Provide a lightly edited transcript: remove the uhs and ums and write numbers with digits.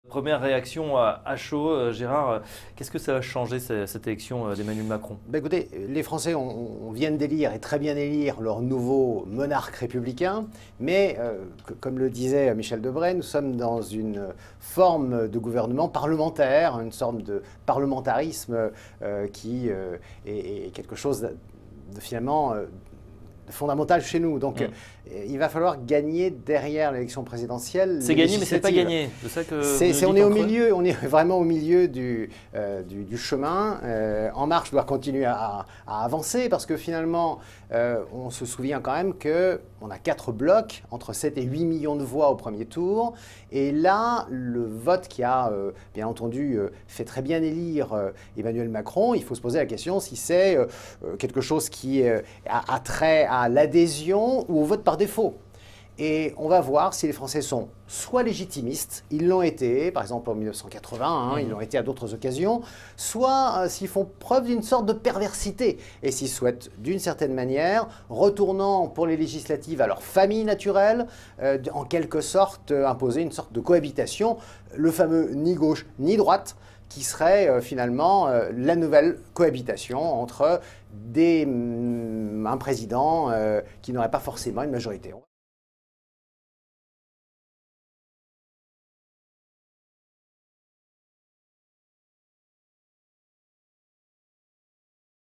Première réaction à chaud, Gérard, qu'est-ce que ça a changé cette élection d'Emmanuel Macron? Écoutez, les Français on viennent d'élire, et très bien élire, leur nouveau monarque républicain, mais comme le disait Michel Debré, nous sommes dans une forme de gouvernement parlementaire, une sorte de parlementarisme qui est quelque chose de finalement fondamental chez nous. Donc il va falloir gagner derrière l'élection présidentielle. C'est gagné, mais c'est pas gagné. C'est ça que on est au milieu, on est vraiment au milieu du chemin. En Marche doit continuer à avancer parce que finalement, on se souvient quand même qu'on a 4 blocs, entre 7 et 8 millions de voix au premier tour. Et là, le vote qui a, bien entendu, fait très bien élire Emmanuel Macron, il faut se poser la question si c'est quelque chose qui a trait à l'adhésion ou au vote par défaut. Et on va voir si les Français sont soit légitimistes, ils l'ont été, par exemple en 1980, ils l'ont été à d'autres occasions, soit s'ils font preuve d'une sorte de perversité et s'ils souhaitent d'une certaine manière, retournant pour les législatives à leur famille naturelle, en quelque sorte imposer une sorte de cohabitation, le fameux ni gauche ni droite, qui serait finalement la nouvelle cohabitation entre un président qui n'aurait pas forcément une majorité.